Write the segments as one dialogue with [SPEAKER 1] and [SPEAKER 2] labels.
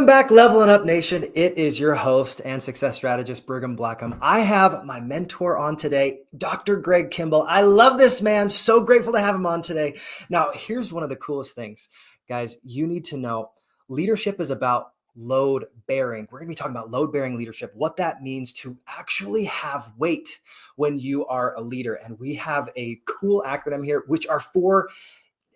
[SPEAKER 1] Welcome back, Leveling Up Nation. It is your host and success strategist, Brigham Blackham. I have my mentor on today, Dr. Greg Kimble. I love this man. So grateful to have him on today. Now, here's one of the coolest things, guys. You need to know leadership is about load bearing. We're going to be talking about load bearing leadership, what that means to actually have weight when you are a leader. And we have a cool acronym here, which are 4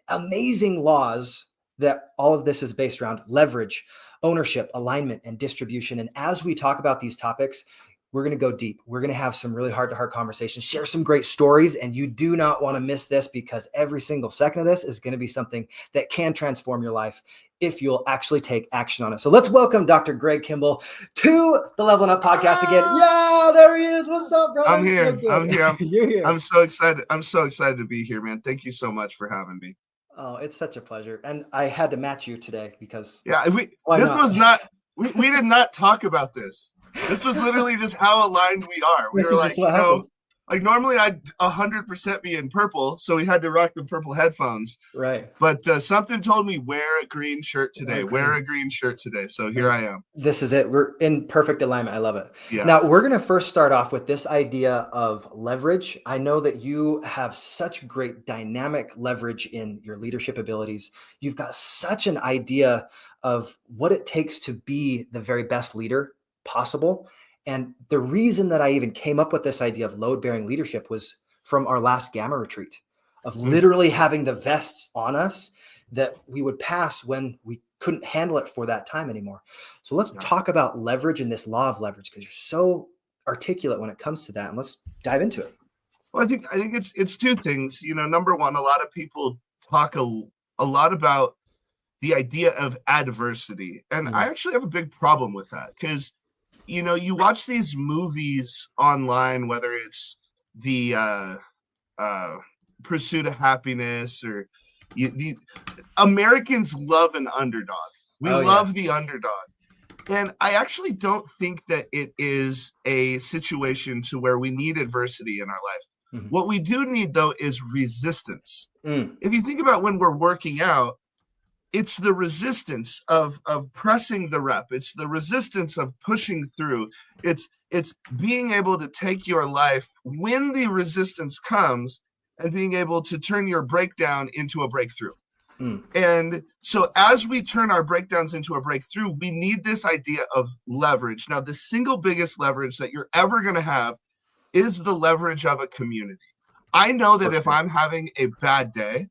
[SPEAKER 1] amazing laws that all of this is based around: leverage, ownership, alignment, and distribution. And as we talk about these topics, we're going to go deep. We're going to have some really heart-to-heart conversations, share some great stories, and you do not want to miss this, because every single second of this is going to be something that can transform your life if you'll actually take action on it. So let's welcome Dr. Greg Kimble to the Leveling Up podcast again. Yeah, there he is. What's up, brother?
[SPEAKER 2] I'm here.
[SPEAKER 1] So
[SPEAKER 2] I'm here.
[SPEAKER 1] You're here.
[SPEAKER 2] I'm so excited. I'm so excited to be here, man. Thank you so much for having me.
[SPEAKER 1] Oh, it's such a pleasure. And I had to match you today because
[SPEAKER 2] we did not talk about this. This was literally just how aligned we are. We
[SPEAKER 1] This
[SPEAKER 2] were
[SPEAKER 1] is
[SPEAKER 2] like,
[SPEAKER 1] just what happens.
[SPEAKER 2] like normally I'd 100% be in purple, so we had to rock the purple headphones.
[SPEAKER 1] Right.
[SPEAKER 2] But something told me wear a green shirt today. Wear a green shirt today. So here I am.
[SPEAKER 1] This is it. We're in perfect alignment. I love it.
[SPEAKER 2] Yeah.
[SPEAKER 1] Now, we're going to first start off with this idea of leverage. I know that you have such great dynamic leverage in your leadership abilities. You've got such an idea of what it takes to be the very best leader possible. And the reason that I even came up with this idea of load-bearing leadership was from our last Gamma retreat, of literally having the vests on us that we would pass when we couldn't handle it for that time anymore. So let's talk about leverage and this law of leverage, because you're so articulate when it comes to that. And let's dive into it.
[SPEAKER 2] Well, I think it's 2 things. Number one, a lot of people talk a lot about the idea of adversity. And I actually have a big problem with that, because you watch these movies online, whether it's the Pursuit of Happiness, or the Americans love an underdog. We love the underdog. And I actually don't think that it is a situation to where we need adversity in our life. Mm-hmm. What we do need, though, is resistance. If you think about when we're working out, it's the resistance of pressing the rep. It's the resistance of pushing through. It's being able to take your life when the resistance comes and being able to turn your breakdown into a breakthrough. And so as we turn our breakdowns into a breakthrough, we need this idea of leverage. Now, the single biggest leverage that you're ever going to have is the leverage of a community. I know that if I'm having a bad day,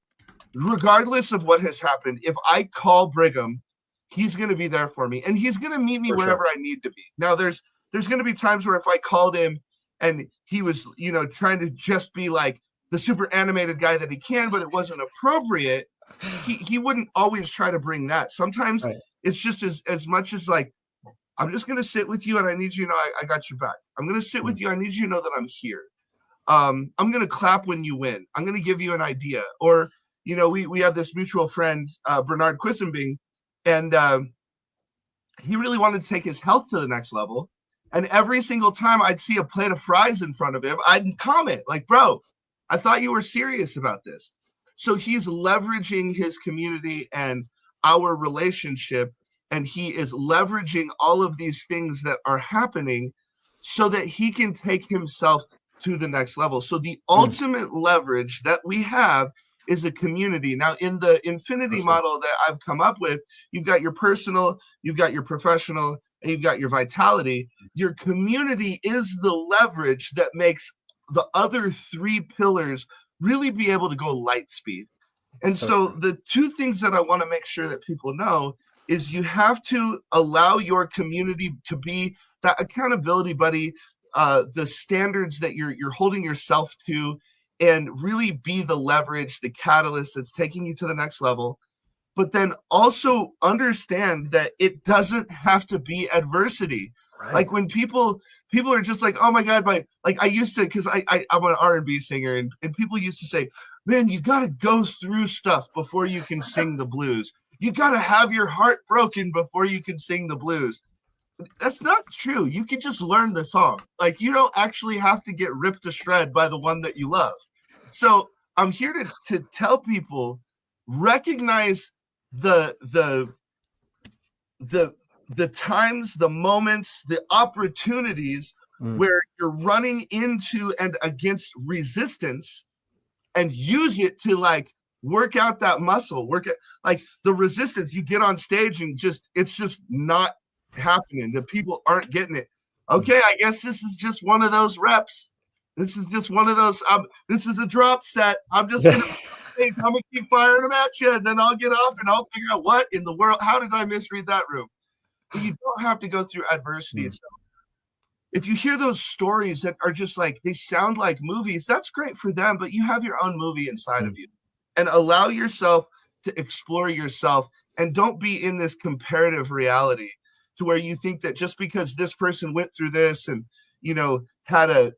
[SPEAKER 2] regardless of what has happened, if I call Brigham, he's going to be there for me, and he's going to meet me wherever I need to be. Now, there's going to be times where if I called him and he was, trying to just be like the super animated guy that he can, but it wasn't appropriate, he wouldn't always try to bring that. Sometimes it's just as much as like, I'm just going to sit with you, and I need you to know I got your back. I'm going to sit with you. I need you to know that I'm here. I'm going to clap when you win. I'm going to give you an idea. Or we have this mutual friend, Bernard Quisenbing, and he really wanted to take his health to the next level. And every single time I'd see a plate of fries in front of him, I'd comment like, bro, I thought you were serious about this. So he's leveraging his community and our relationship, and he is leveraging all of these things that are happening so that he can take himself to the next level. So the ultimate leverage that we have is a community. Now, in the infinity model that I've come up with, you've got your personal, you've got your professional, and you've got your vitality. Your community is the leverage that makes the other 3 pillars really be able to go light speed. And so the 2 things that I want to make sure that people know is you have to allow your community to be that accountability buddy, the standards that you're holding yourself to, and really be the leverage, the catalyst that's taking you to the next level. But then also understand that it doesn't have to be adversity. Right. Like when people are just like, oh my God, I used to, because I'm an R&B singer, and people used to say, man, you got to go through stuff before you can sing the blues. You got to have your heart broken before you can sing the blues. That's not true. You can just learn the song. Like, you don't actually have to get ripped to shred by the one that you love. So I'm here to tell people, recognize the the times, the moments, the opportunities where you're running into and against resistance, and use it to like work out that muscle, like the resistance. You get on stage and it's just not happening. The people aren't getting it. Okay, I guess this is just one of those reps. This is just one of those. This is a drop set. I'm just gonna keep firing them at you, and then I'll get off and I'll figure out what in the world. How did I misread that room? But you don't have to go through adversity. So if you hear those stories that are just like, they sound like movies, that's great for them, but you have your own movie inside of you, and allow yourself to explore yourself, and don't be in this comparative reality to where you think that just because this person went through this and, had a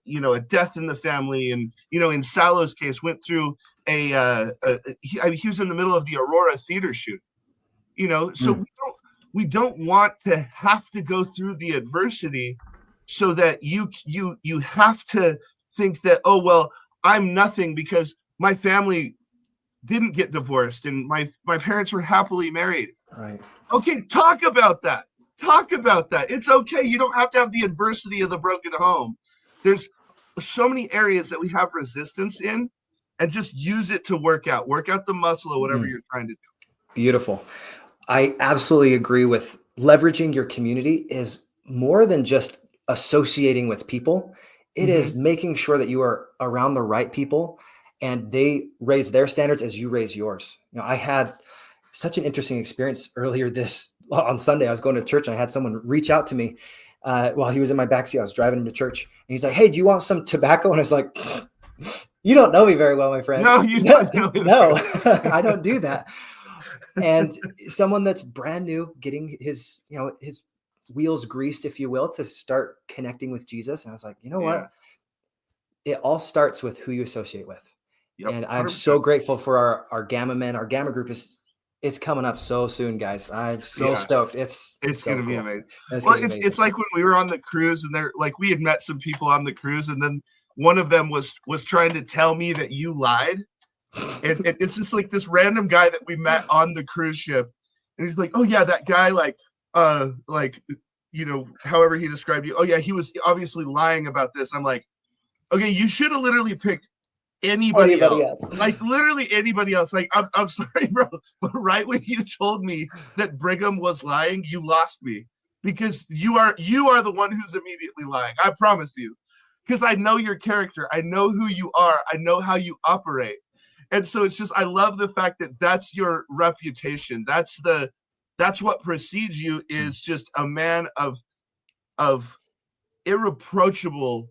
[SPEAKER 2] death in the family, and, in Salo's case, went through he was in the middle of the Aurora theater shoot, so we don't want to have to go through the adversity so that you have to think that, oh, well, I'm nothing because my family didn't get divorced and my parents were happily married.
[SPEAKER 1] Right.
[SPEAKER 2] Okay, talk about that. It's okay. You don't have to have the adversity of the broken home. There's so many areas that we have resistance in, and just use it to work out the muscle or whatever you're trying to do.
[SPEAKER 1] Beautiful. I absolutely agree with leveraging your community is more than just associating with people. It is making sure that you are around the right people and they raise their standards as you raise yours. I had such an interesting experience earlier on Sunday. I was going to church and I had someone reach out to me while he was in my backseat. I was driving to church and he's like, "Hey, do you want some tobacco?" And I was like, "You don't know me very well, my friend."
[SPEAKER 2] No, you don't know me.
[SPEAKER 1] No, I don't do that. And someone that's brand new, getting his wheels greased, if you will, to start connecting with Jesus. And I was like, you know what? It all starts with who you associate with. Yep, and I'm 100%. So grateful for our Gamma men. Our Gamma group it's coming up so soon, guys. I'm so stoked. It's so
[SPEAKER 2] going to be
[SPEAKER 1] cool.
[SPEAKER 2] amazing. It's like when we were on the cruise and we had met some people on the cruise, and then one of them was trying to tell me that you lied. And it's just like this random guy that we met on the cruise ship, and he's like, "Oh yeah, that guy, however he described you. Oh yeah, he was obviously lying about this." I'm like, "Okay, you should have literally picked anybody else. Like literally anybody else. Like I'm sorry, bro, but right when you told me that Brigham was lying, you lost me, because you are the one who's immediately lying. I promise you, because I know your character, I know who you are, I know how you operate." And so it's just, I love the fact that that's your reputation. That's what precedes you, is just a man of irreproachable,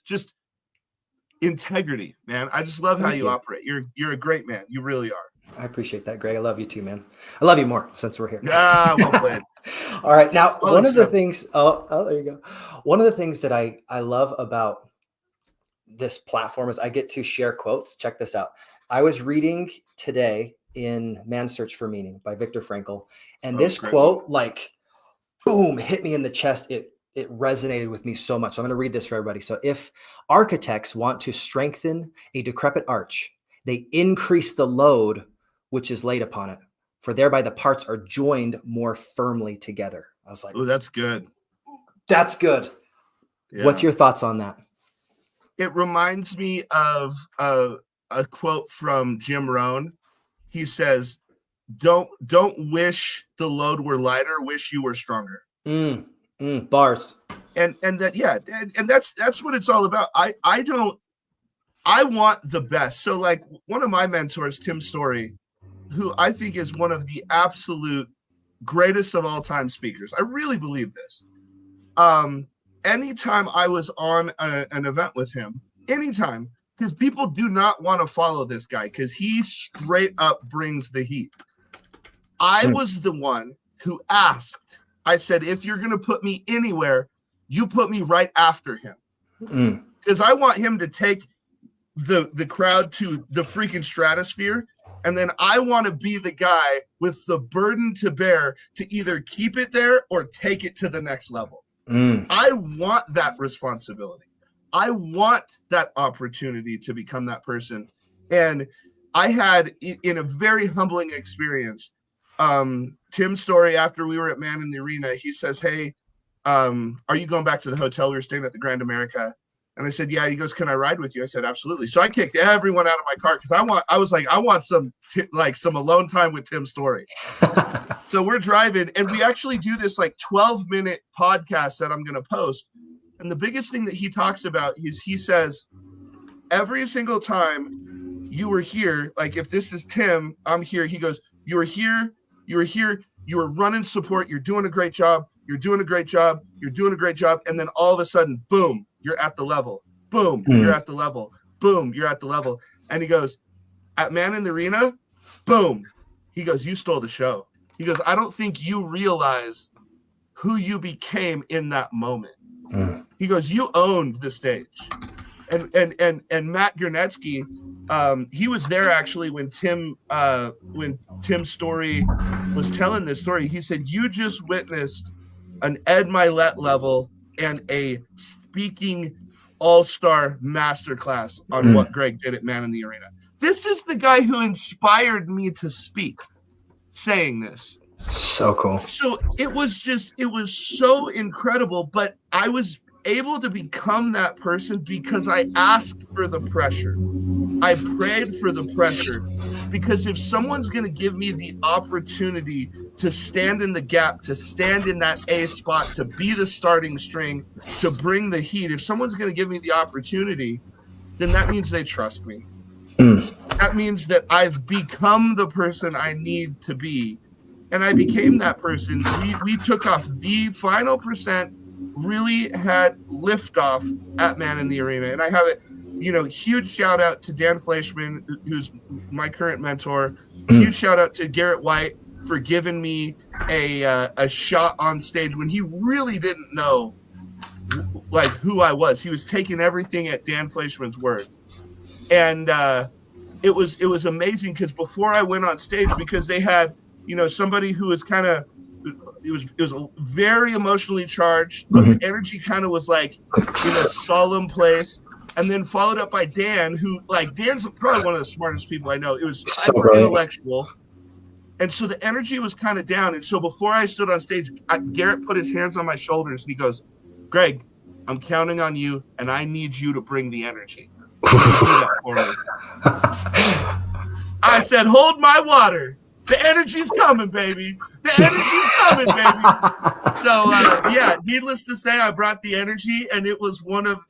[SPEAKER 2] just integrity, man. I just love how you operate. You're a great man. You really are.
[SPEAKER 1] I appreciate that, Greg. I love you too, man. I love you more since we're here.
[SPEAKER 2] Yeah, well played.
[SPEAKER 1] All right. Now, one of the things, there you go. One of the things that I love about this platform is I get to share quotes. Check this out. I was reading today in Man's Search for Meaning by Viktor Frankl, and this quote, boom, hit me in the chest. It resonated with me so much. So I'm going to read this for everybody. So, if architects want to strengthen a decrepit arch, they increase the load which is laid upon it, for thereby the parts are joined more firmly together. I was like,
[SPEAKER 2] "Oh, that's good.
[SPEAKER 1] That's good." Yeah. What's your thoughts on that?
[SPEAKER 2] It reminds me of a quote from Jim Rohn. He says, "Don't wish the load were lighter. Wish you were stronger."
[SPEAKER 1] Bars.
[SPEAKER 2] And that, and that's what it's all about. I want the best. So like one of my mentors, Tim Story, who I think is one of the absolute greatest of all time speakers. I really believe this. Anytime I was on an event with him, anytime, because people do not want to follow this guy because he straight up brings the heat. I was the one who asked. I said, "If you're going to put me anywhere, you put me right after him." Because I want him to take the crowd to the freaking stratosphere. And then I want to be the guy with the burden to bear to either keep it there or take it to the next level. I want that responsibility. I want that opportunity to become that person. And I had, in a very humbling experience, Tim's story after we were at Man in the Arena, he says, "Hey, are you going back to the hotel? We were staying at the Grand America." And I said, "Yeah." He goes, "Can I ride with you?" I said, "Absolutely." So I kicked everyone out of my car because I want some alone time with Tim's story. So we're driving, and we actually do this like 12-minute podcast that I'm going to post. And the biggest thing that he talks about is he says, every single time you were here, like if this is Tim, I'm here. He goes, "You were here, you were here, you were running support. You're doing a great job. You're doing a great job. You're doing a great job." And then all of a sudden, boom, you're at the level. Boom, you're at the level. Boom, you're at the level. And he goes, at Man in the Arena, boom. He goes, "You stole the show." He goes, "I don't think you realize who you became in that moment." He goes, "You owned the stage." And Matt Gernetsky, he was there actually when Tim's story was telling this story. He said, "You just witnessed an Ed Milet level and a speaking all-star masterclass on what Greg did at Man in the Arena." This is the guy who inspired me to speak, saying this.
[SPEAKER 1] So cool.
[SPEAKER 2] So it was so incredible, but I was able to become that person because I asked for the pressure. I prayed for the pressure, because if someone's going to give me the opportunity to stand in the gap, to stand in that A spot, to be the starting string, to bring the heat, if someone's going to give me the opportunity, then that means they trust me. That means that I've become the person I need to be. And I became that person. We took off the final percent, really had liftoff at Man in the Arena. And I have it, huge shout out to Dan Fleischman, who's my current mentor. Huge shout out to Garrett White for giving me a shot on stage when he really didn't know like who I was. He was taking everything at Dan Fleischman's word. And it was amazing because before I went on stage, because they had, somebody who was kind of, it was very emotionally charged, but the energy kind of was like in a solemn place. And then followed up by Dan, who, like, Dan's probably one of the smartest people I know. It was hyper intellectual. And so the energy was kind of down. And so before I stood on stage, Garrett put his hands on my shoulders and he goes, "Greg, I'm counting on you, and I need you to bring the energy. Do that for me." I said, "Hold my water. The energy's coming, baby. The energy's coming, baby." So, needless to say, I brought the energy, and it was one of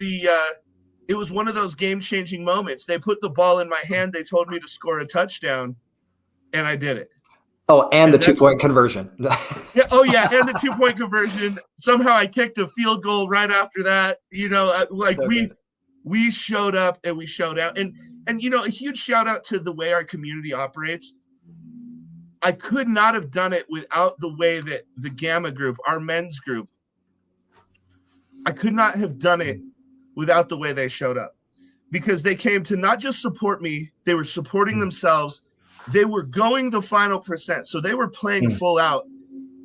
[SPEAKER 2] those game-changing moments. They put the ball in my hand. They told me to score a touchdown, and I did it.
[SPEAKER 1] Oh, and the 2-point conversion.
[SPEAKER 2] And the 2-point conversion. Somehow I kicked a field goal right after that. We showed up and we showed out. And a huge shout out to the way our community operates. I could not have done it without the way that the Gamma group, our men's group, I could not have done it without the way they showed up, because they came to not just support me, they were supporting themselves. They were going the final percent. So they were playing full out.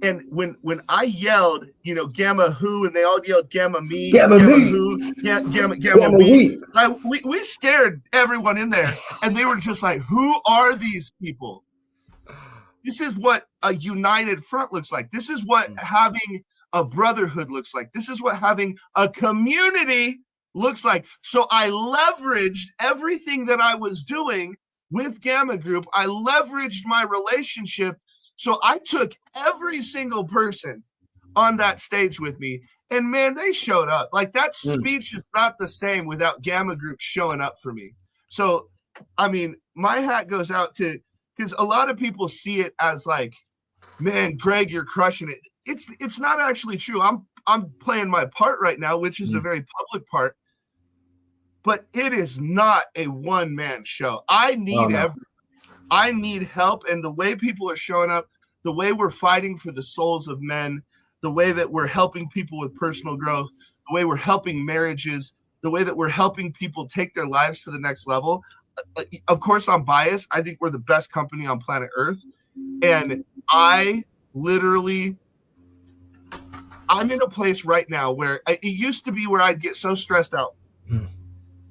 [SPEAKER 2] And when I yelled, Gamma who, and they all yelled Gamma me,
[SPEAKER 1] Gamma me.
[SPEAKER 2] Who, Gamma we. We scared everyone in there. And they were just like, who are these people? This is what a united front looks like. This is what having a brotherhood looks like. This is what having a community looks like. So I leveraged everything that I was doing with Gamma Group. I leveraged my relationship. So I took every single person on that stage with me, and man, they showed up. Like, that speech is not the same without Gamma Group showing up for me. So, I mean, my hat goes out to, because a lot of people see it as like, man, Greg, you're crushing it. It's not actually true. I'm playing my part right now, which is a very public part, but it is not a one-man show. I need help, and the way people are showing up, the way we're fighting for the souls of men, the way that we're helping people with personal growth, the way we're helping marriages, the way that we're helping people take their lives to the next level. Of course, I'm biased. I think we're the best company on planet Earth. And I'm in a place right now where it used to be where I'd get so stressed out.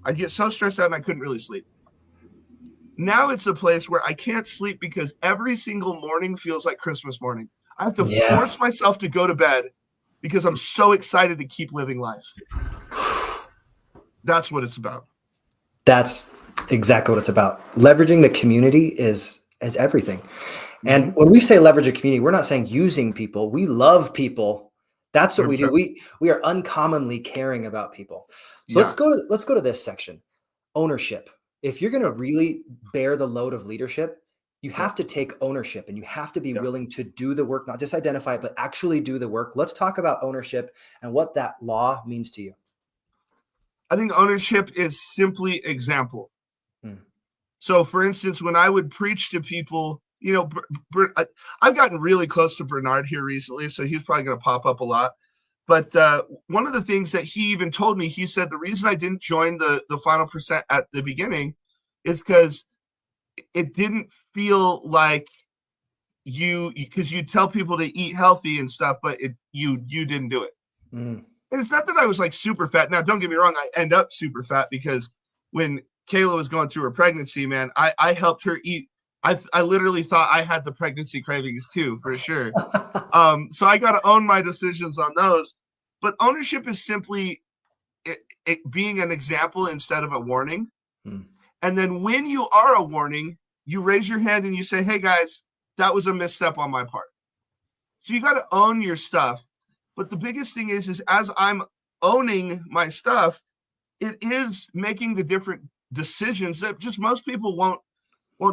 [SPEAKER 2] I'd get so stressed out and I couldn't really sleep. Now it's a place where I can't sleep because every single morning feels like Christmas morning. I have to
[SPEAKER 1] Yeah.
[SPEAKER 2] force myself to go to bed because I'm so excited to keep living life. That's what it's about.
[SPEAKER 1] That's exactly what it's about. Leveraging the community is everything. And when we say leverage a community, we're not saying using people. We love people. That's what we do.
[SPEAKER 2] 100%.
[SPEAKER 1] We are uncommonly caring about people. So
[SPEAKER 2] Yeah.
[SPEAKER 1] let's go to this section. Ownership. If you're going to really bear the load of leadership, you have to take ownership, and you have to be willing to do the work, not just identify it, but actually do the work. Let's talk about ownership and what that law means to you.
[SPEAKER 2] I think ownership is simply example. So, for instance, when I would preach to people, you know, I've gotten really close to Bernard here recently, so he's probably going to pop up a lot. But one of the things that he even told me, he said the reason I didn't join the final percent at the beginning is because it didn't feel like because you tell people to eat healthy and stuff, but you didn't do it. And it's not that I was like super fat. Now, don't get me wrong, I end up super fat because when Kayla was going through her pregnancy, man, I helped her eat. I literally thought I had the pregnancy cravings too, for sure. So I got to own my decisions on those. But ownership is simply it being an example instead of a warning. And then when you are a warning, you raise your hand and you say, hey, guys, that was a misstep on my part. So you got to own your stuff. But the biggest thing is as I'm owning my stuff, it is making the different decisions that just most people won't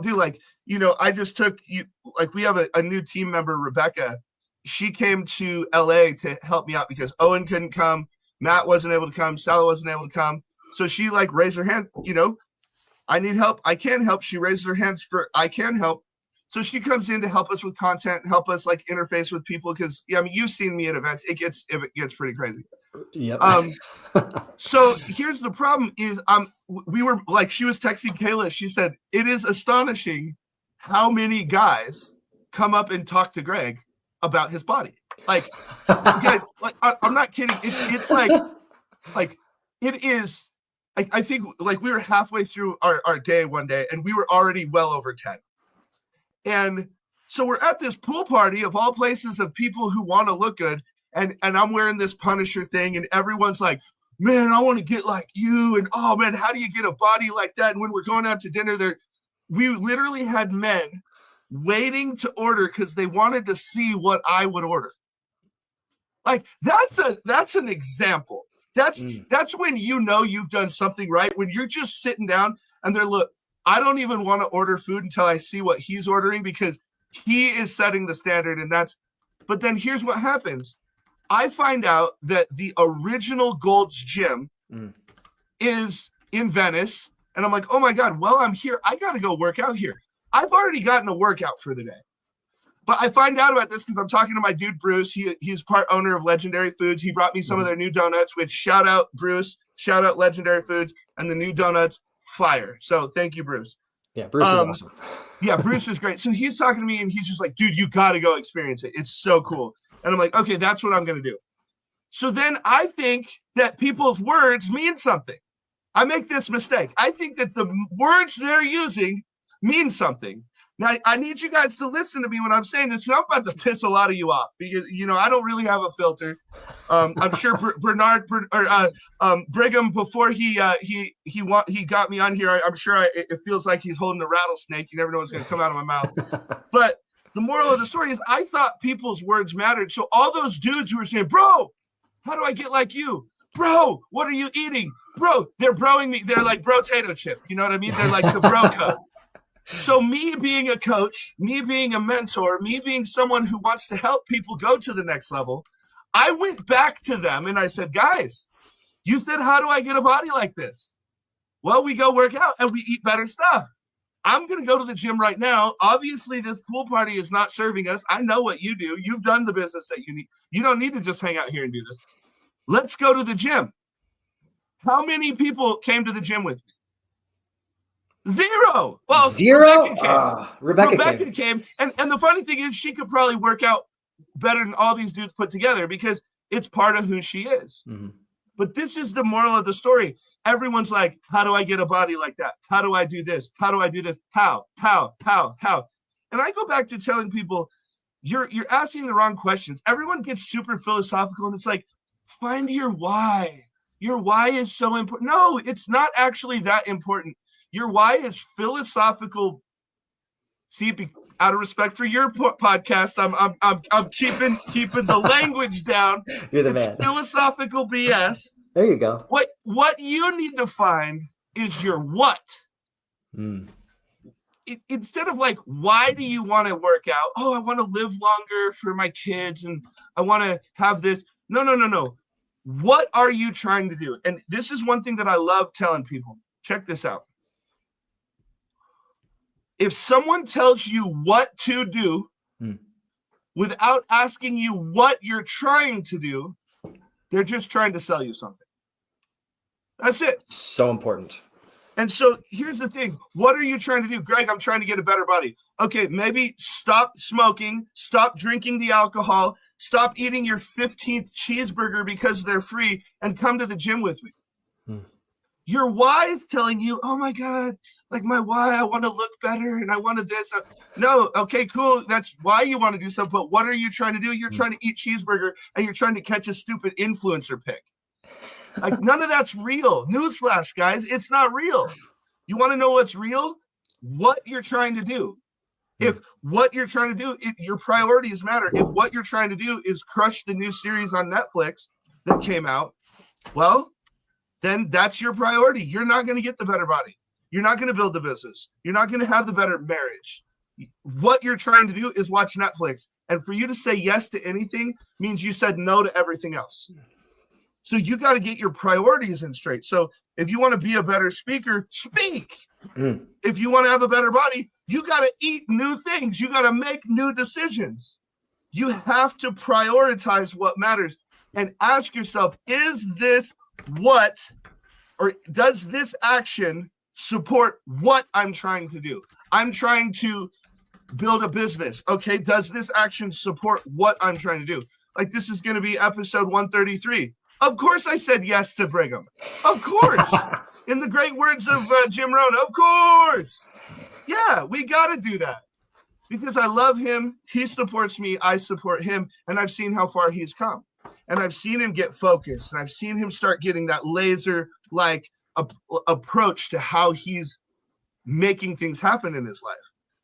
[SPEAKER 2] do. Like, you know, I just took you, like we have a new team member, Rebecca. She came to LA to help me out because Owen couldn't come. Matt wasn't able to come. Sally wasn't able to come. So she like raised her hand, you know, I need help. I can help. She raises her hands for, I can help. So she comes in to help us with content, help us like interface with people. Cause yeah, I mean, you've seen me at events. It gets pretty crazy.
[SPEAKER 1] Yep.
[SPEAKER 2] So here's the problem is we were like, she was texting Kayla. She said, it is astonishing how many guys come up and talk to Greg about his body. Like, guys, like I'm not kidding. It's like it is. I think like we were halfway through our day one day and we were already well over 10. And so we're at this pool party of all places of people who want to look good. And I'm wearing this Punisher thing and everyone's like, man, I want to get like you. And oh man, how do you get a body like that? And when we're going out to dinner we literally had men waiting to order because they wanted to see what I would order. Like that's an example. That's when you know you've done something right. When you're just sitting down and they're look, I don't even want to order food until I see what he's ordering because he is setting the standard. But then here's what happens. I find out that the original Gold's Gym is in Venice. And I'm like, oh my God, well, I'm here. I got to go work out here. I've already gotten a workout for the day. But I find out about this because I'm talking to my dude, Bruce. He's part owner of Legendary Foods. He brought me some of their new donuts, which shout out Bruce, shout out Legendary Foods, and the new donuts, fire. So thank you, Bruce.
[SPEAKER 1] Yeah, Bruce is awesome.
[SPEAKER 2] Yeah, Bruce is great. So he's talking to me and he's just like, dude, you got to go experience it. It's so cool. And I'm like, okay, that's what I'm going to do. So then I think that people's words mean something. I make this mistake. I think that the words they're using mean something. Now, I need you guys to listen to me when I'm saying this. I'm about to piss a lot of you off because, you know, I don't really have a filter. I'm sure Bernard or Brigham, before he got me on here, I'm sure it feels like he's holding a rattlesnake. You never know what's going to come out of my mouth. But the moral of the story is I thought people's words mattered. So all those dudes who were saying, bro, how do I get like you? Bro, what are you eating? Bro, they're broing me. They're like bro-tato chip. You know what I mean? They're like the bro code. So me being a coach, me being a mentor, me being someone who wants to help people go to the next level, I went back to them and I said, guys, you said, how do I get a body like this? Well, we go work out and we eat better stuff. I'm going to go to the gym right now. Obviously, this pool party is not serving us. I know what you do. You've done the business that you need. You don't need to just hang out here and do this. Let's go to the gym. How many people came to the gym with me? 0. Well,
[SPEAKER 1] 0. Rebecca
[SPEAKER 2] came. And the funny thing is she could probably work out better than all these dudes put together because it's part of who she is. But this is the moral of the story. Everyone's like, how do I get a body like that? How do I do this? How do I do this? How? And I go back to telling people, you're asking the wrong questions. Everyone gets super philosophical, and it's like, find your why. Your why is so important. No, it's not actually that important. Your why is philosophical. See, out of respect for your podcast, I'm keeping the language down.
[SPEAKER 1] You're the
[SPEAKER 2] it's
[SPEAKER 1] man.
[SPEAKER 2] Philosophical BS.
[SPEAKER 1] There you go.
[SPEAKER 2] What you need to find is your what. Instead of like, why do you want to work out? Oh, I want to live longer for my kids and I want to have this. No. What are you trying to do? And this is one thing that I love telling people. Check this out. If someone tells you what to do without asking you what you're trying to do, they're just trying to sell you something. That's it.
[SPEAKER 1] So important.
[SPEAKER 2] And so here's the thing. What are you trying to do? Greg, I'm trying to get a better body. Okay, maybe stop smoking, stop drinking the alcohol, stop eating your 15th cheeseburger because they're free, and come to the gym with me. Your why is telling you, oh my God, like my why, I want to look better and I wanted this. No, okay, cool. That's why you want to do something. But what are you trying to do? You're trying to eat cheeseburger and you're trying to catch a stupid influencer pic. Like none of that's real. Newsflash, guys, it's not real. You want to know what's real? What you're trying to do. If what you're trying to do, your priorities matter. If what you're trying to do is crush the new series on Netflix that came out, well, then that's your priority. You're not going to get the better body. You're not going to build the business. You're not going to have the better marriage. What you're trying to do is watch Netflix. And for you to say yes to anything means you said no to everything else. So you got to get your priorities in straight. So if you want to be a better speaker, speak. If you want to have a better body, you got to eat new things. You got to make new decisions. You have to prioritize what matters and ask yourself, is this what, or does this action support what I'm trying to do? I'm trying to build a business. Okay, does this action support what I'm trying to do? Like this is going to be episode 133. Of course I said yes to Brigham. Of course. In the great words of Jim Rohn, of course. Yeah, we got to do that. Because I love him. He supports me. I support him. And I've seen how far he's come. And I've seen him get focused. And I've seen him start getting that laser-like approach to how he's making things happen in his life.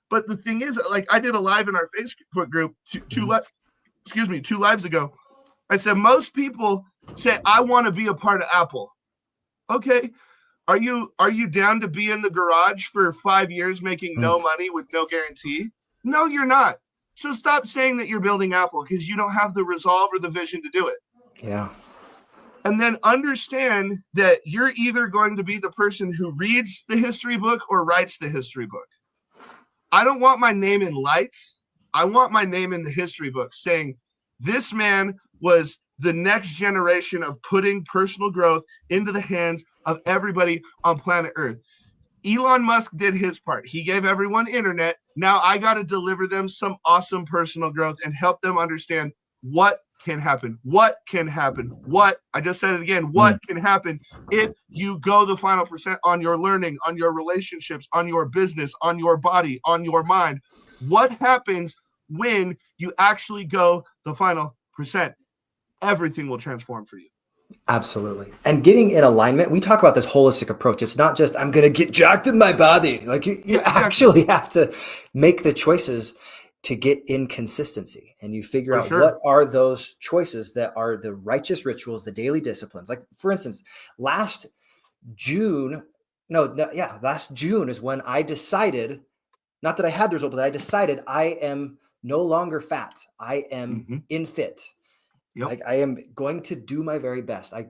[SPEAKER 2] But the thing is, like I did a live in our Facebook group two lives ago. I said, most people say, I want to be a part of Apple. Okay. Are you down to be in the garage for 5 years making no money with no guarantee? No, you're not. So stop saying that you're building Apple because you don't have the resolve or the vision to do it.
[SPEAKER 1] Yeah.
[SPEAKER 2] And then understand that you're either going to be the person who reads the history book or writes the history book. I don't want my name in lights. I want my name in the history book saying this man was the next generation of putting personal growth into the hands of everybody on planet Earth. Elon Musk did his part. He gave everyone internet. Now I got to deliver them some awesome personal growth and help them understand what can happen. What can happen? I just said it again. What can happen if you go the final percent on your learning, on your relationships, on your business, on your body, on your mind? What happens when you actually go the final percent? Everything will transform for you.
[SPEAKER 1] Absolutely. And getting in alignment, we talk about this holistic approach. It's not just, I'm going to get jacked in my body. Like you actually have to make the choices to get in consistency. And you figure out what are those choices that are the righteous rituals, the daily disciplines. Like for instance, last June is when I decided, not that I had the result, but I decided I am no longer fat. I am in fit. Yep. Like I am going to do my very best. I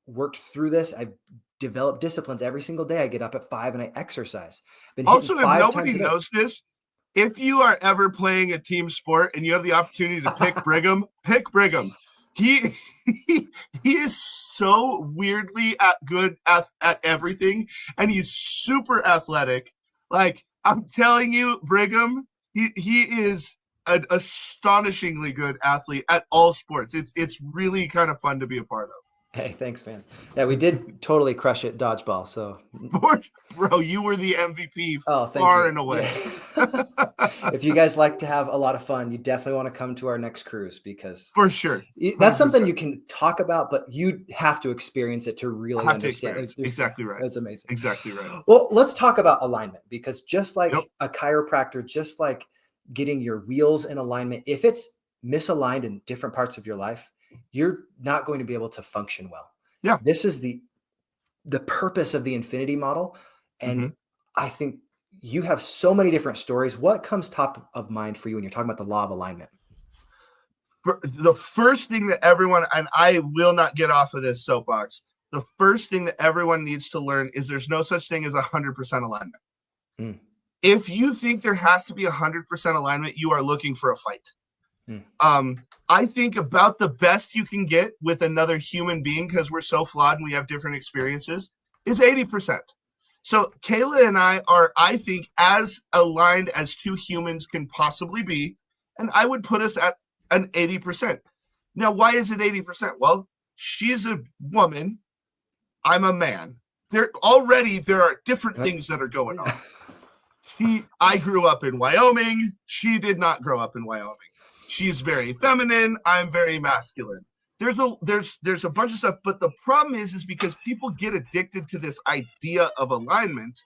[SPEAKER 1] worked through this. I've developed disciplines every single day. I get up at 5 and I exercise.
[SPEAKER 2] Also, if nobody knows this, if you are ever playing a team sport and you have the opportunity to pick Brigham, pick Brigham. He is so weirdly good at everything, and he's super athletic. Like I'm telling you, Brigham, he is an astonishingly good athlete at all sports. It's really kind of fun to be a part of.
[SPEAKER 1] Hey, thanks, man. Yeah, we did totally crush it dodgeball. So,
[SPEAKER 2] Bro, you were the MVP
[SPEAKER 1] oh, thank
[SPEAKER 2] far
[SPEAKER 1] you.
[SPEAKER 2] and away.
[SPEAKER 1] Yeah. If you guys like to have a lot of fun, you definitely want to come to our next cruise because
[SPEAKER 2] For sure.
[SPEAKER 1] that's something
[SPEAKER 2] 100%.
[SPEAKER 1] you can talk about, but you have to experience it to
[SPEAKER 2] I
[SPEAKER 1] really
[SPEAKER 2] have to
[SPEAKER 1] understand.
[SPEAKER 2] experience.
[SPEAKER 1] There's,
[SPEAKER 2] Exactly right.
[SPEAKER 1] that's amazing.
[SPEAKER 2] Exactly right.
[SPEAKER 1] Well, let's talk about alignment because just
[SPEAKER 2] Yep.
[SPEAKER 1] like a chiropractor, just like getting your wheels in alignment, if it's misaligned in different parts of your life, you're not going to be able to function well.
[SPEAKER 2] Yeah.
[SPEAKER 1] This is the purpose of the infinity model. And
[SPEAKER 2] Mhm.
[SPEAKER 1] I think you have so many different stories. What comes top of mind for you when you're talking about the law of alignment?
[SPEAKER 2] The first thing that everyone, and I will not get off of this soapbox, the first thing that everyone needs to learn is there's no such thing as 100% alignment.
[SPEAKER 1] Mm.
[SPEAKER 2] If you think there has to be 100% alignment, you are looking for a fight.
[SPEAKER 1] Mm.
[SPEAKER 2] I think about the best you can get with another human being, because we're so flawed and we have different experiences, is 80%. So Kayla and I are, I think, as aligned as two humans can possibly be, and I would put us at an 80%. Now, why is it 80%? Well, she's a woman, I'm a man. There are different things that are going on. I grew up in Wyoming. She did not grow up in Wyoming. She's very feminine. I'm very masculine. There's a bunch of stuff, but the problem is because people get addicted to this idea of alignment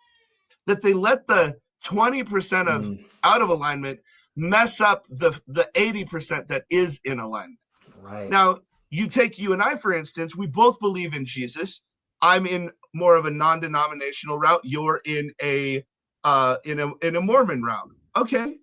[SPEAKER 2] that they let the 20% of out of alignment mess up the 80% that is in alignment.
[SPEAKER 1] Right.
[SPEAKER 2] Now, you take you and I, for instance, we both believe in Jesus. I'm in more of a non-denominational route. You're in a Mormon route. Okay.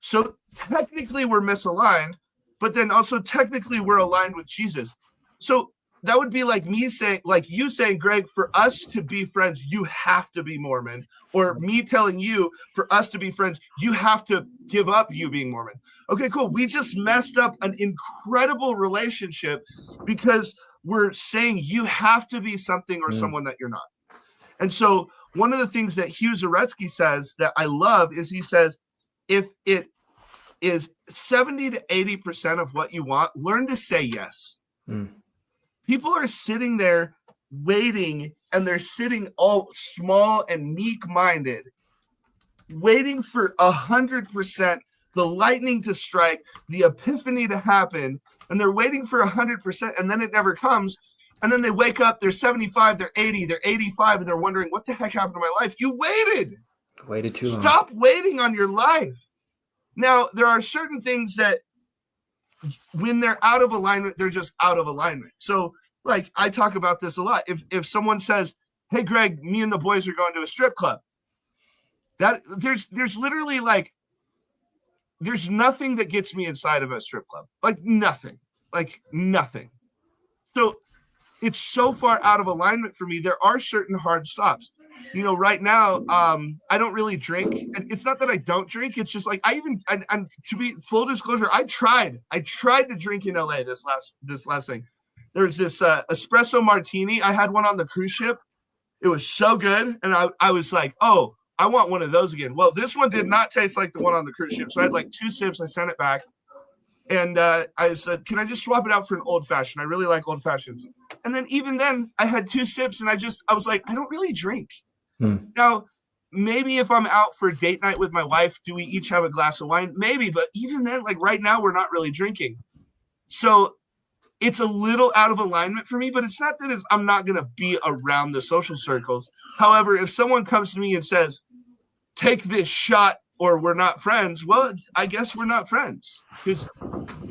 [SPEAKER 2] So technically we're misaligned, but then also technically we're aligned with Jesus. So that would be like me saying, like you saying, Greg, for us to be friends, you have to be Mormon. Or me telling you, for us to be friends, you have to give up you being Mormon. Okay, cool. We just messed up an incredible relationship because we're saying you have to be something or someone that you're not. And so one of the things that Hugh Zaretsky says that I love is he says, if it is 70 to 80% of what you want, learn to say yes. People are sitting there waiting, and they're sitting all small and meek-minded, waiting for 100%, the lightning to strike, the epiphany to happen, and they're waiting for 100%, and then it never comes. And then they wake up, they're 75, they're 80, they're 85, and they're wondering, what the heck happened to my life? You
[SPEAKER 1] Waited too long.
[SPEAKER 2] Stop waiting on your life. Now, there are certain things that when they're out of alignment, they're just out of alignment. So, like, I talk about this a lot. If someone says, hey, Greg, me and the boys are going to a strip club, that there's literally like, there's nothing that gets me inside of a strip club. Like nothing. So it's so far out of alignment for me. There are certain hard stops. You know, right now, I don't really drink. And it's not that I don't drink. It's just like and to be full disclosure, I tried to drink in LA this last thing. There's this espresso martini. I had one on the cruise ship. It was so good. And I was like, oh, I want one of those again. Well, this one did not taste like the one on the cruise ship. So I had like 2 sips. I sent it back. And I said, can I just swap it out for an old fashioned? I really like old fashions. And then even then I had 2 sips and I was like, I don't really drink. Now, maybe if I'm out for a date night with my wife, do we each have a glass of wine? Maybe. But even then, like right now, we're not really drinking. So it's a little out of alignment for me, but it's not that I'm not going to be around the social circles. However, if someone comes to me and says, take this shot or we're not friends, well, I guess we're not friends because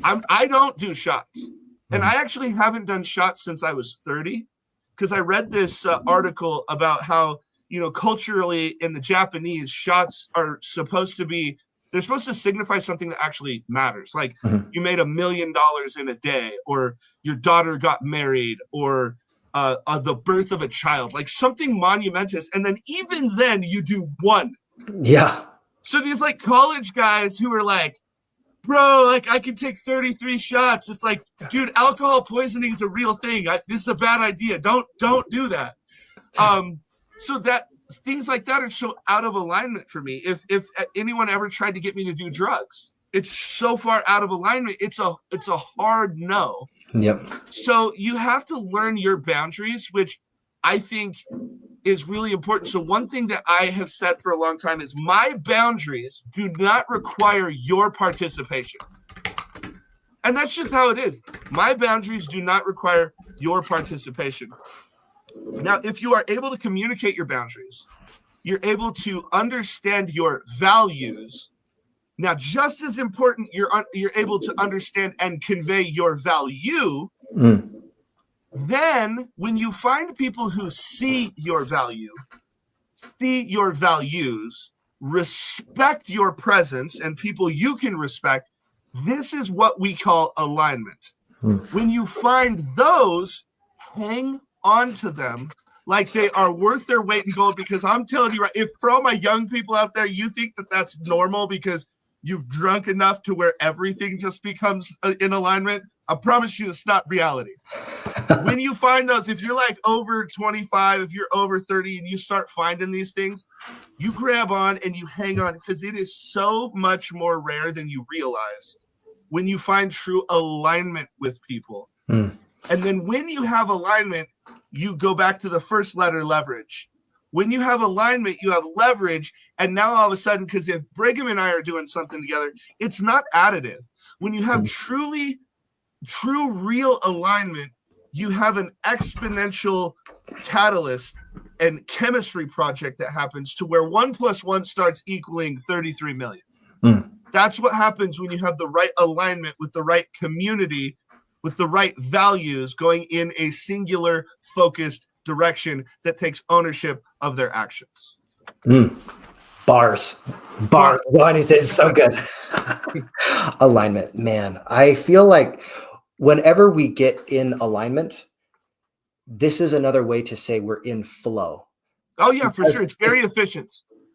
[SPEAKER 2] I don't do shots. And I actually haven't done shots since I was 30 because I read this article about how, you know, culturally in the Japanese, shots are supposed to signify something that actually matters. Like you made $1 million in a day, or your daughter got married, or the birth of a child, like something monumentous. And then even then you do one.
[SPEAKER 1] Yeah.
[SPEAKER 2] So these like college guys who are like, bro, like I can take 33 shots. It's like, dude, alcohol poisoning is a real thing. This is a bad idea. Don't do that. So that things like that are so out of alignment for me. If anyone ever tried to get me to do drugs, it's so far out of alignment. It's a hard no.
[SPEAKER 1] Yep.
[SPEAKER 2] So you have to learn your boundaries, which I think is really important. So one thing that I have said for a long time is my boundaries do not require your participation. And that's just how it is. My boundaries do not require your participation. Now, if you are able to communicate your boundaries, you're able to understand your values. Now, just as important, you're able to understand and convey your value. Then, when you find people who see your value, see your values, respect your presence, and people you can respect, this is what we call alignment. When you find those, hang on to them like they are worth their weight in gold, because I'm telling you, right, if for all my young people out there, you think that that's normal because you've drunk enough to where everything just becomes in alignment, I promise you it's not reality. When you find those, if you're like over 25, if you're over 30 and you start finding these things, you grab on and you hang on, because it is so much more rare than you realize when you find true alignment with people. And then when you have alignment, you go back to the first letter, leverage. When you have alignment, you have leverage. And now all of a sudden, because if Brigham and I are doing something together, it's not additive. When you have true, real alignment, you have an exponential catalyst and chemistry project that happens to where 1 + 1 starts equaling 33 million. That's what happens when you have the right alignment with the right community, with the right values, going in a singular focused direction that takes ownership of their actions.
[SPEAKER 1] Bars. What he says is so good. Alignment, man. I feel like whenever we get in alignment, this is another way to say we're in flow.
[SPEAKER 2] Oh yeah, for sure. It's very efficient.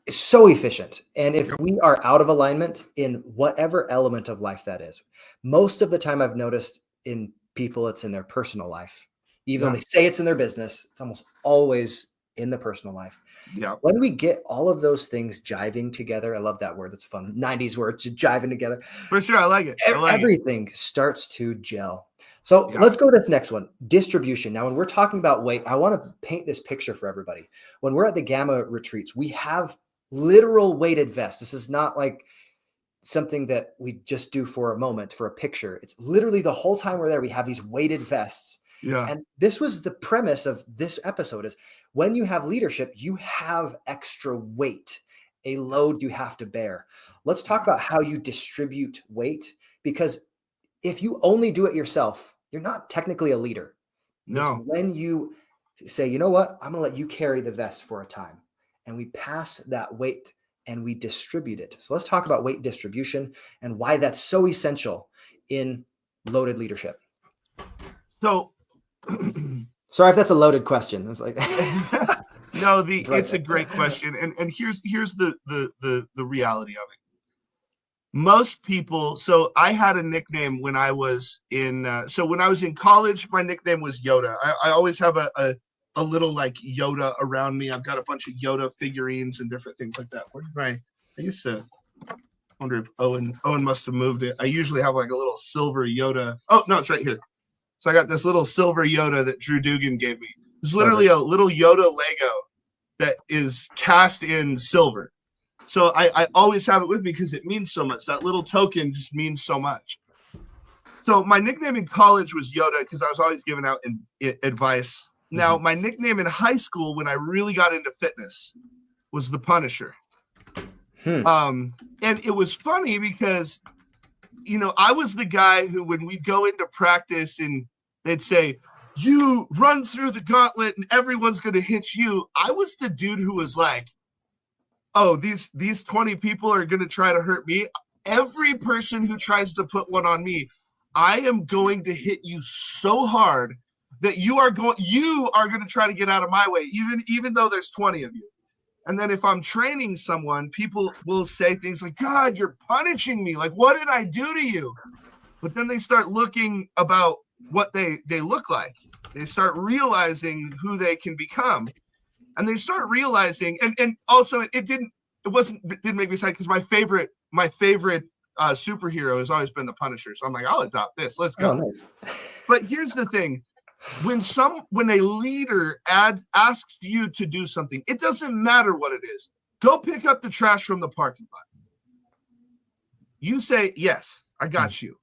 [SPEAKER 1] It's so efficient. And if we are out of alignment in whatever element of life that is, most of the time I've noticed in people, it's in their personal life. Even though they say it's in their business, it's almost always in the personal life.
[SPEAKER 2] Yeah.
[SPEAKER 1] When we get all of those things jiving together, I love that word. That's fun. 90s word, jiving together.
[SPEAKER 2] For sure. I like it.
[SPEAKER 1] Everything starts to gel. So let's go to this next one, distribution. Now, when we're talking about weight, I want to paint this picture for everybody. When we're at the Gamma retreats, we have literal weighted vests. This is not like something that we just do for a moment, for a picture. It's literally the whole time we're there, we have these weighted vests.
[SPEAKER 2] Yeah.
[SPEAKER 1] And this was the premise of this episode, is when you have leadership, you have extra weight, a load you have to bear. Let's talk about how you distribute weight, because if you only do it yourself, you're not technically a leader.
[SPEAKER 2] No.
[SPEAKER 1] It's when you say, you know what, I'm going to let you carry the vest for a time. And we pass that weight and we distribute it. So let's talk about weight distribution and why that's so essential in loaded leadership.
[SPEAKER 2] So,
[SPEAKER 1] sorry if that's a loaded question. It's like
[SPEAKER 2] no, it's a great question, and here's the reality of it. Most people. So I had a nickname when I was in. So when I was in college, my nickname was Yoda. I always have a little like Yoda around me. I've got a bunch of Yoda figurines and different things like that. Where did I used to wonder if Owen must have moved it. I usually have like a little silver Yoda. Oh no, it's right here. So I got this little silver Yoda that Drew Dugan gave me. It's literally a little Yoda Lego that is cast in silver. So I always have it with me because it means so much. That little token just means so much. So my nickname in college was Yoda because I was always giving out advice. Now, my nickname in high school when I really got into fitness was the Punisher. And it was funny because, I was the guy who, when we'd go into practice and they'd say, you run through the gauntlet and everyone's going to hit you, I was the dude who was like, oh, these 20 people are going to try to hurt me. Every person who tries to put one on me, I am going to hit you so hard that you are going to try to get out of my way, even though there's 20 of you. And then if I'm training someone, people will say things like, God, you're punishing me. Like, what did I do to you? But then they start looking about what they look like. They start realizing who they can become. And they start realizing, and also it didn't make me sad because my favorite superhero has always been the Punisher. So I'm like, I'll adopt this. Let's go.
[SPEAKER 1] Oh, nice.
[SPEAKER 2] But here's the thing. When a leader asks you to do something, it doesn't matter what it is. Go pick up the trash from the parking lot. You say, yes, I got you.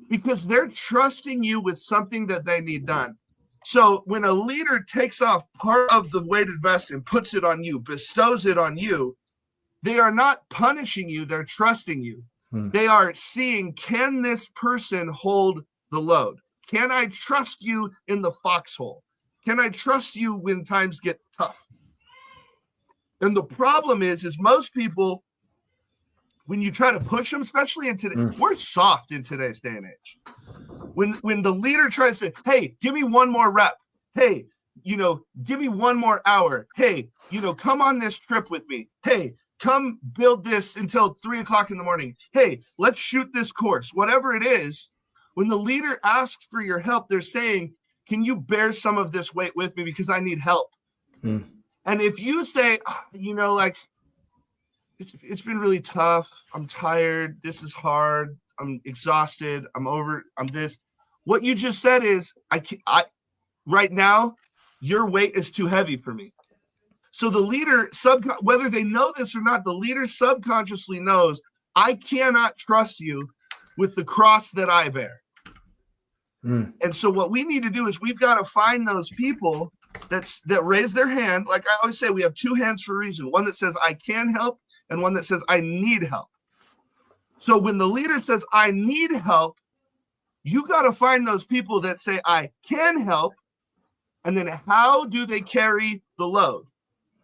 [SPEAKER 2] Because they're trusting you with something that they need done. So when a leader takes off part of the weighted vest and puts it on you, bestows it on you, they are not punishing you, they're trusting you. They are seeing, can this person hold the load? Can I trust you in the foxhole? Can I trust you when times get tough? And the problem is most people, when you try to push them, especially in today, we're soft in today's day and age. When the leader tries to, hey, give me one more rep. Hey, give me one more hour. Hey, come on this trip with me. Hey, come build this until 3:00 in the morning. Hey, let's shoot this course. Whatever it is, when the leader asks for your help, they're saying, can you bear some of this weight with me because I need help? And if you say, it's been really tough. I'm tired. This is hard. I'm exhausted. I'm over. I'm this. What you just said is, I right now, your weight is too heavy for me. So the leader, whether they know this or not, the leader subconsciously knows, I cannot trust you with the cross that I bear. And so what we need to do is we've got to find those people that raise their hand. Like I always say, we have two hands for a reason. One that says, I can help, and one that says, I need help. So when the leader says, I need help, you got to find those people that say, I can help. And then how do they carry the load?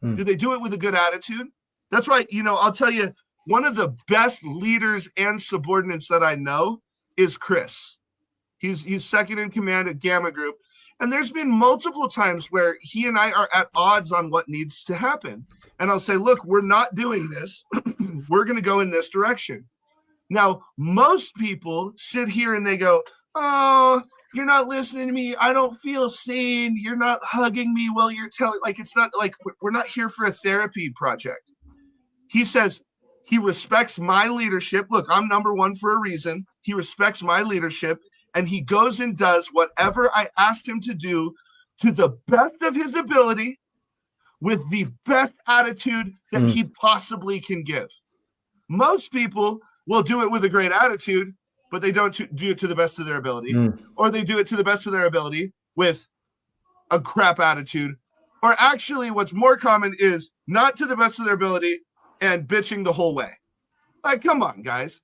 [SPEAKER 2] Do they do it with a good attitude? That's right. I'll tell you, one of the best leaders and subordinates that I know is Chris. He's second in command at Gamma Group. And there's been multiple times where he and I are at odds on what needs to happen. And I'll say, look, we're not doing this. We're going to go in this direction. Now, most people sit here and they go, oh, you're not listening to me. I don't feel seen. You're not hugging me while you're telling, it's not like we're not here for a therapy project. He says he respects my leadership. Look, I'm number one for a reason. He respects my leadership. And he goes and does whatever I asked him to do to the best of his ability with the best attitude that he possibly can give. Most people will do it with a great attitude, but they don't do it to the best of their ability. Or they do it to the best of their ability with a crap attitude. Or actually, what's more common is not to the best of their ability and bitching the whole way. Like, come on, guys.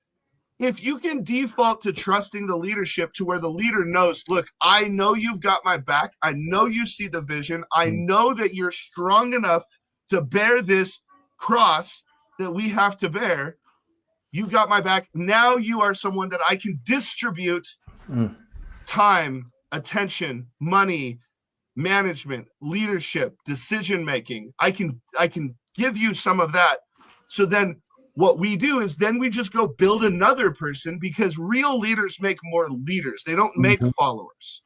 [SPEAKER 2] If you can default to trusting the leadership to where the leader knows, look, I know you've got my back. I know you see the vision. I know that you're strong enough to bear this cross that we have to bear. You got my back. Now you are someone that I can distribute time, attention, money, management, leadership, decision-making. I can give you some of that. So then what we do is then we just go build another person, because real leaders make more leaders. They don't make followers.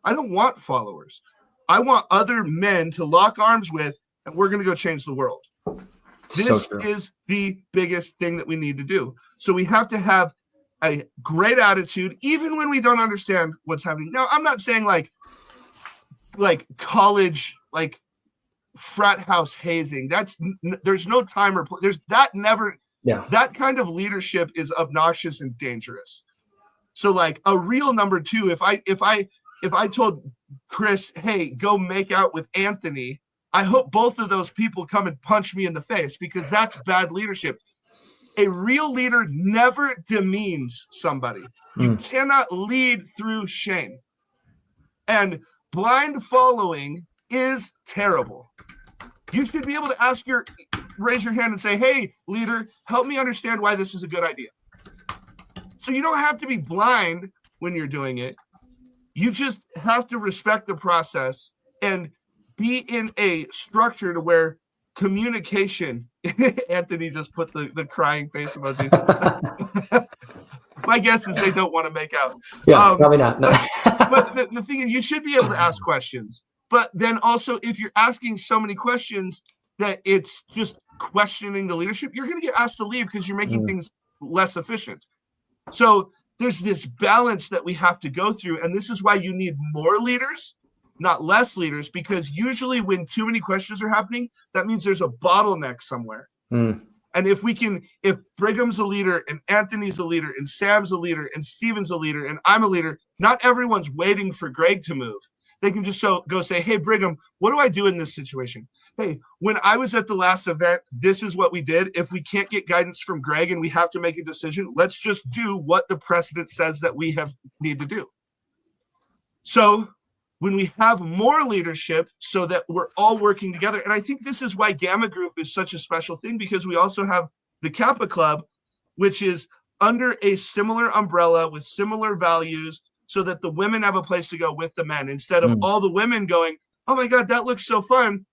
[SPEAKER 2] I don't want followers. I want other men to lock arms with, and we're going to go change the world. This is the biggest thing that we need to do. So we have to have a great attitude, even when we don't understand what's happening. Now, I'm not saying like college, like frat house hazing. There's no time or place. There's that never. Yeah. That kind of leadership is obnoxious and dangerous. So like a real number two, if I told Chris, hey, go make out with Anthony, I hope both of those people come and punch me in the face, because that's bad leadership. A real leader never demeans somebody. You cannot lead through shame. And blind following is terrible. You should be able to raise your hand and say, hey, leader, help me understand why this is a good idea. So you don't have to be blind when you're doing it. You just have to respect the process and be in a structure to where communication, Anthony just put the crying face emojis. My guess is they don't want to make out.
[SPEAKER 1] Yeah, probably not. No.
[SPEAKER 2] But the thing is, you should be able to ask questions. But then also, if you're asking so many questions that it's just questioning the leadership, you're going to get asked to leave because you're making things less efficient. So there's this balance that we have to go through. And this is why you need more leaders, not less leaders, because usually when too many questions are happening, that means there's a bottleneck somewhere. And if Brigham's a leader and Anthony's a leader and Sam's a leader and Steven's a leader and I'm a leader, not everyone's waiting for Greg to move. They can just go say, hey, Brigham, what do I do in this situation? Hey, when I was at the last event, this is what we did. If we can't get guidance from Greg and we have to make a decision, let's just do what the precedent says that we need to do. So when we have more leadership so that we're all working together, and I think this is why Gamma Group is such a special thing, because we also have the Kappa Club, which is under a similar umbrella with similar values, so that the women have a place to go with the men, instead of all the women going, oh my God, that looks so fun.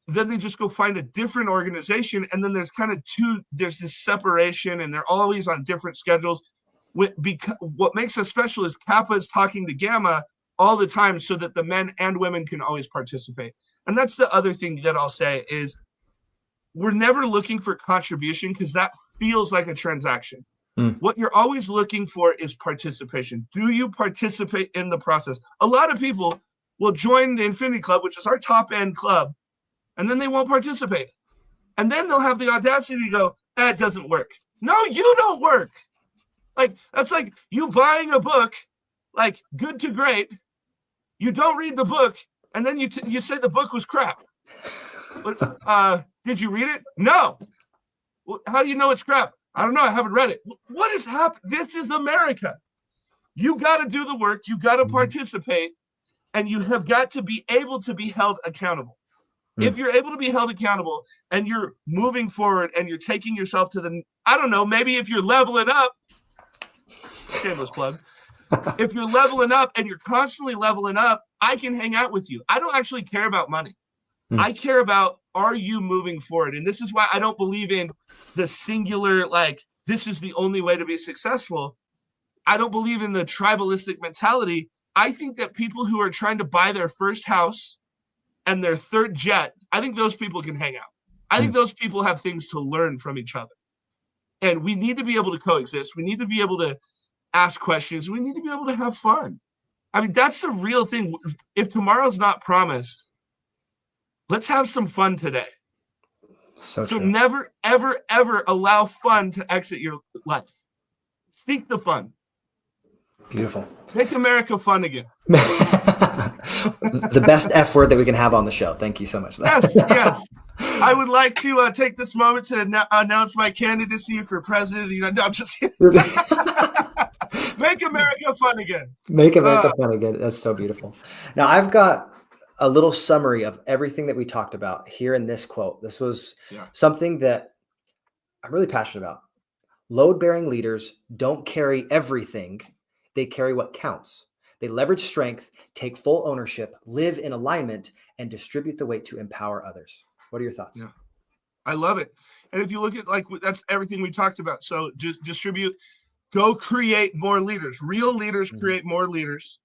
[SPEAKER 2] Then they just go find a different organization. And then there's there's this separation, and they're always on different schedules. What makes us special is Kappa is talking to Gamma all the time so that the men and women can always participate. And that's the other thing that I'll say is we're never looking for contribution, because that feels like a transaction. What you're always looking for is participation. Do you participate in the process? A lot of people will join the Infinity Club, which is our top end club, and then they won't participate. And then they'll have the audacity to go, it doesn't work. No, you don't work. Like, that's like you buying a book, like Good to Great. You don't read the book, and then you say the book was crap. But, did you read it? No. Well, how do you know it's crap? I don't know. I haven't read it. What is happening? This is America. You got to do the work. You got to participate, and you have got to be able to be held accountable. If you're able to be held accountable and you're moving forward and you're taking yourself to I don't know, maybe if you're leveling up, shameless plug, if you're leveling up and you're constantly leveling up, I can hang out with you. I don't actually care about money. I care about, are you moving forward? And this is why I don't believe in the singular, like, this is the only way to be successful. I don't believe in the tribalistic mentality. I think that people who are trying to buy their first house and their third jet, I think those people can hang out. I think those people have things to learn from each other. And we need to be able to coexist. We need to be able to ask questions. We need to be able to have fun. I mean, that's the real thing. If tomorrow's not promised, let's have some fun today. So never, ever, ever allow fun to exit your life. Seek the fun.
[SPEAKER 1] Beautiful.
[SPEAKER 2] Make America fun again.
[SPEAKER 1] The best F word that we can have on the show. Thank you so much.
[SPEAKER 2] Yes. I would like to take this moment to announce my candidacy for president of the United States. I'm just kidding. Make America fun again.
[SPEAKER 1] Make America fun again. That's so beautiful. Now, I've got a little summary of everything that we talked about here in this quote. This was something that I'm really passionate about. Load-bearing leaders don't carry everything. They carry what counts. They leverage strength, take full ownership, live in alignment, and distribute the weight to empower others. What are your thoughts?
[SPEAKER 2] Yeah, I love it. And if you look at, like, that's everything we talked about. So distribute, go create more leaders. Real leaders create more leaders.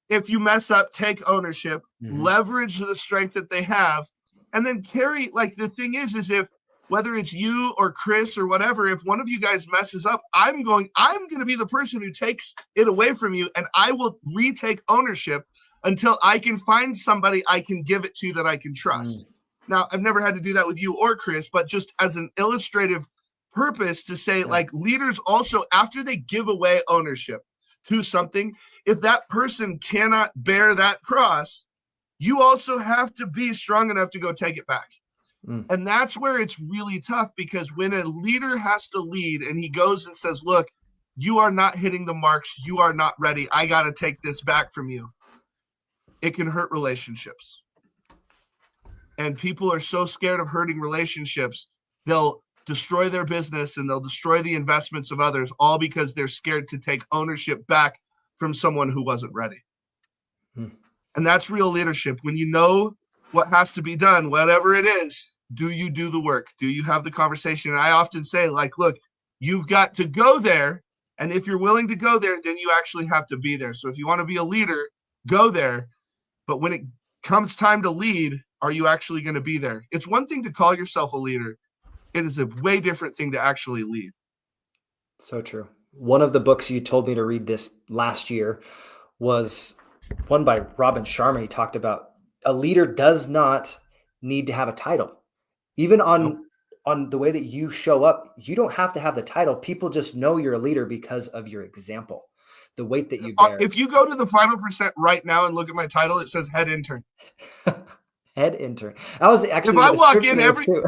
[SPEAKER 2] If you mess up, take ownership, leverage the strength that they have, and then carry, like, the thing is if, whether it's you or Chris or whatever, if one of you guys messes up, I'm going to be the person who takes it away from you, and I will retake ownership until I can find somebody I can give it to that I can trust. Now, I've never had to do that with you or Chris, but just as an illustrative purpose to say, like, leaders also, after they give away ownership to something, if that person cannot bear that cross, you also have to be strong enough to go take it back. And that's where it's really tough, because when a leader has to lead and he goes and says, look, you are not hitting the marks, you are not ready, I got to take this back from you, it can hurt relationships. And people are so scared of hurting relationships, they'll destroy their business and they'll destroy the investments of others, all because they're scared to take ownership back from someone who wasn't ready. And that's real leadership. When you know what has to be done, whatever it is, do you do the work? Do you have the conversation? And I often say, like, look, you've got to go there. And if you're willing to go there, then you actually have to be there. So if you want to be a leader, go there. But when it comes time to lead, are you actually going to be there? It's one thing to call yourself a leader. It is a way different thing to actually lead.
[SPEAKER 1] So true. One of the books you told me to read this last year was one by Robin Sharma. He talked about a leader does not need to have a title. Even
[SPEAKER 2] Nope.
[SPEAKER 1] on the way that you show up, you don't have to have the title. People just know you're a leader because of your example, the weight that you bear.
[SPEAKER 2] If you go to the Final Percent right now and look at my title, it says head intern.
[SPEAKER 1] Head intern. That was actually
[SPEAKER 2] If
[SPEAKER 1] the
[SPEAKER 2] I walk
[SPEAKER 1] description
[SPEAKER 2] in,
[SPEAKER 1] notes too.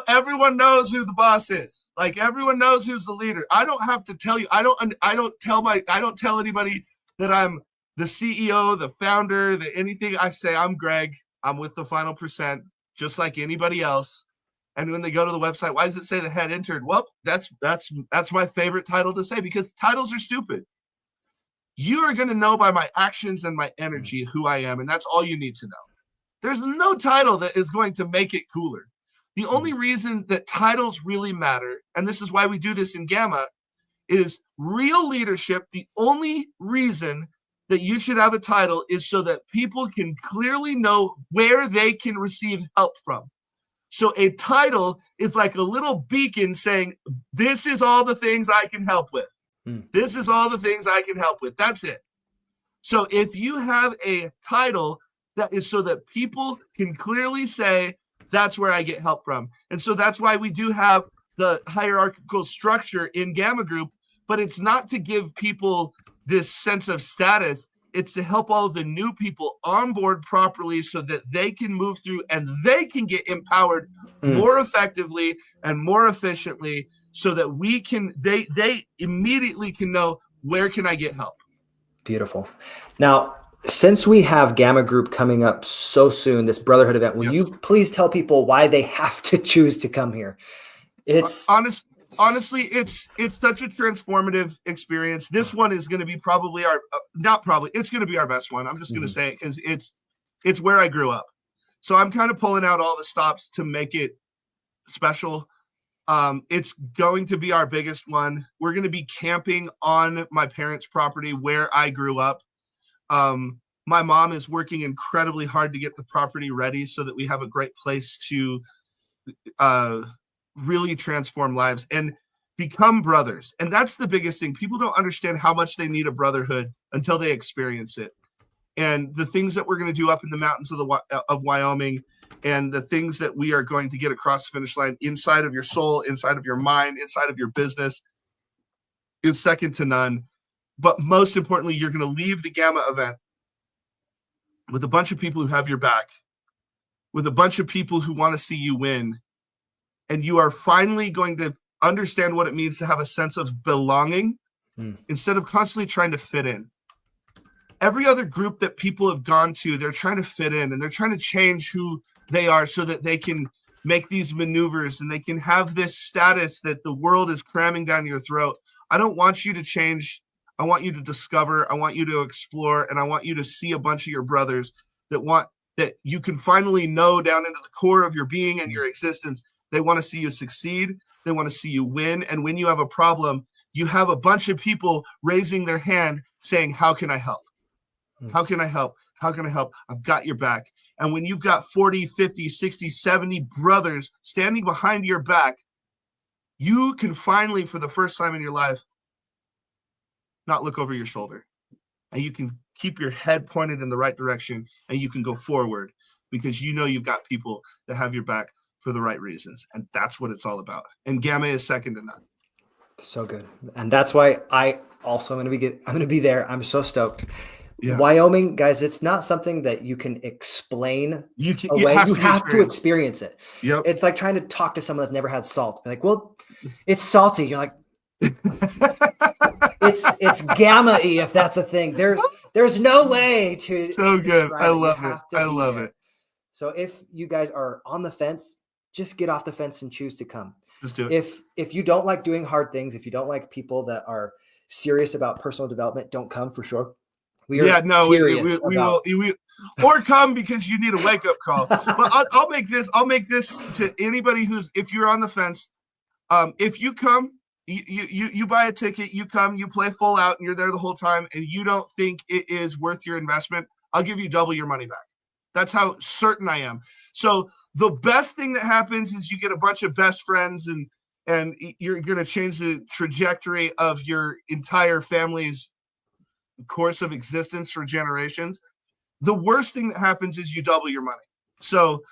[SPEAKER 2] everyone knows who the boss is. Like, everyone knows who's the leader. I don't have to tell you. I don't tell anybody that I'm the CEO, the founder, the anything. I say I'm Greg. I'm with the Final Percent, just like anybody else. And when they go to the website, why does it say the head intern? Well, that's my favorite title to say, because titles are stupid. You are going to know by my actions and my energy who I am, and that's all you need to know. There's no title that is going to make it cooler. The only reason that titles really matter, and this is why we do this in Gamma, is real leadership. The only reason that you should have a title is so that people can clearly know where they can receive help from. So a title is like a little beacon saying, this is all the things I can help with. This is all the things I can help with. That's it. So if you have a title, that is so that people can clearly say, that's where I get help from. And so that's why we do have the hierarchical structure in Gamma Group, but it's not to give people this sense of status. It's to help all of the new people onboard properly so that they can move through and they can get empowered more effectively and more efficiently, so that they immediately can know, where can I get help?
[SPEAKER 1] Beautiful. Now, since we have Gamma Group coming up so soon, this brotherhood event, will you please tell people why they have to choose to come here? It's
[SPEAKER 2] honestly, it's such a transformative experience. This one is going to be probably it's going to be our best one. I'm just going to say it because it's where I grew up. So I'm kind of pulling out all the stops to make it special. It's going to be our biggest one. We're going to be camping on my parents' property where I grew up. My mom is working incredibly hard to get the property ready so that we have a great place to really transform lives and become brothers. And that's the biggest thing. People don't understand how much they need a brotherhood until they experience it. And the things that we're going to do up in the mountains of Wyoming, and the things that we are going to get across the finish line inside of your soul, inside of your mind, inside of your business, is second to none. But most importantly, you're going to leave the Gamma event with a bunch of people who have your back, with a bunch of people who want to see you win. And you are finally going to understand what it means to have a sense of belonging instead of constantly trying to fit in. Every other group that people have gone to, they're trying to fit in and they're trying to change who they are so that they can make these maneuvers and they can have this status that the world is cramming down your throat. I don't want you to change. I want you to discover. I want you to explore. And I want you to see a bunch of your brothers that you can finally know down into the core of your being and your existence. They want to see you succeed. They want to see you win. And when you have a problem, you have a bunch of people raising their hand saying, how can I help? How can I help? How can I help? I've got your back. And when you've got 40, 50, 60, 70 brothers standing behind your back, you can finally, for the first time in your life, not look over your shoulder. And you can keep your head pointed in the right direction, and you can go forward because you know you've got people that have your back for the right reasons. And that's what it's all about. And Gamma is second to none.
[SPEAKER 1] So good. And that's why I also I'm going to be there. I'm so stoked.
[SPEAKER 2] Yeah.
[SPEAKER 1] Wyoming, guys, it's not something that you can explain away. You have to experience it.
[SPEAKER 2] Yep.
[SPEAKER 1] It's like trying to talk to someone that's never had salt. Be like, well, it's salty. You're like, it's gamma-y, if that's a thing. There's no way to.
[SPEAKER 2] So good. I love it. I love it.
[SPEAKER 1] So if you guys are on the fence, just get off the fence and choose to come.
[SPEAKER 2] Just do it.
[SPEAKER 1] If you don't like doing hard things, if you don't like people that are serious about personal development, don't come for sure. We will or come because you need a wake up call. But I'll make this to anybody if you're on the fence. If you come, you buy a ticket, you come, you play full out, and you're there the whole time, and you don't think it is worth your investment, I'll give you double your money back. That's how certain I am. So the best thing that happens is you get a bunch of best friends and
[SPEAKER 2] and you're going to change the trajectory of your entire family's course of existence for generations, the worst thing that happens is you double your money. So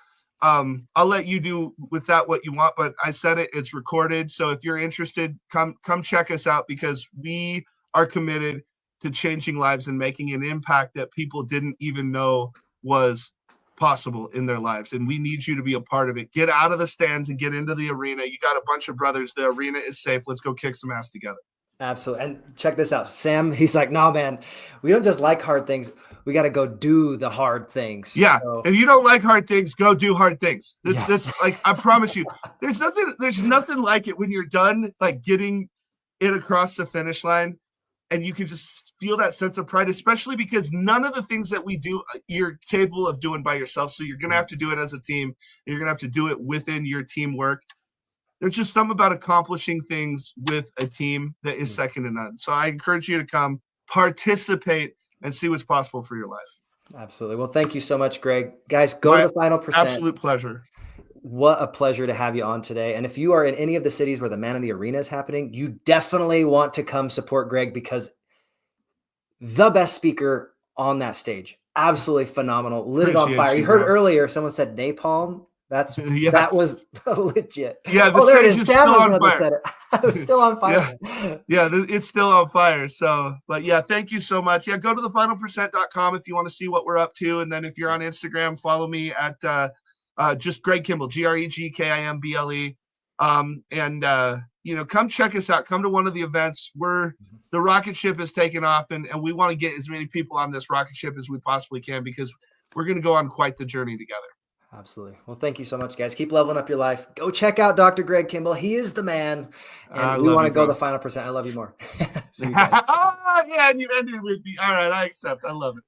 [SPEAKER 2] I'll let you do with that what you want, but I said it, it's recorded. So if you're interested, come check us out, because we are committed to changing lives and making an impact that people didn't even know was possible in their lives. And we need you to be a part of it. Get out of the stands and get into the arena. You got a bunch of brothers. The arena is safe. Let's go kick some ass together.
[SPEAKER 1] Absolutely. And check this out. Sam, he's like, no, man, we don't just like hard things. We got to go do the hard things.
[SPEAKER 2] Yeah. So, if you don't like hard things, go do hard things. This like, I promise you, there's nothing like it when you're done, like getting it across the finish line, and you can just feel that sense of pride, especially because none of the things that we do, you're capable of doing by yourself. So you're going to have to do it as a team. You're going to have to do it within your teamwork. There's just something about accomplishing things with a team that is second to none. So I encourage you to come participate and see what's possible for your life.
[SPEAKER 1] Absolutely. Well, thank you so much, Greg. Guys, go to the final percent.
[SPEAKER 2] Absolute pleasure.
[SPEAKER 1] What a pleasure to have you on today. And if you are in any of the cities where the Man in the Arena is happening, you definitely want to come support Greg, because the best speaker on that stage, absolutely phenomenal, lit it on fire. You heard earlier, someone said napalm. That was legit.
[SPEAKER 2] Yeah, the stage is still on fire.
[SPEAKER 1] It was still on fire.
[SPEAKER 2] Yeah, it's still on fire. So, but yeah, thank you so much. Yeah, go to thefinalpercent.com if you want to see what we're up to. And then if you're on Instagram, follow me at just Greg Kimble, GregKimble. Come check us out. Come to one of the events. The rocket ship is taking off, and we want to get as many people on this rocket ship as we possibly can, because we're going to go on quite the journey together.
[SPEAKER 1] Absolutely. Well, thank you so much, guys. Keep leveling up your life. Go check out Dr. Greg Kimble. He is the man. And we want to go the final percent. I love you more. See you guys.
[SPEAKER 2] Oh, yeah, and you ended with me. All right, I accept. I love it.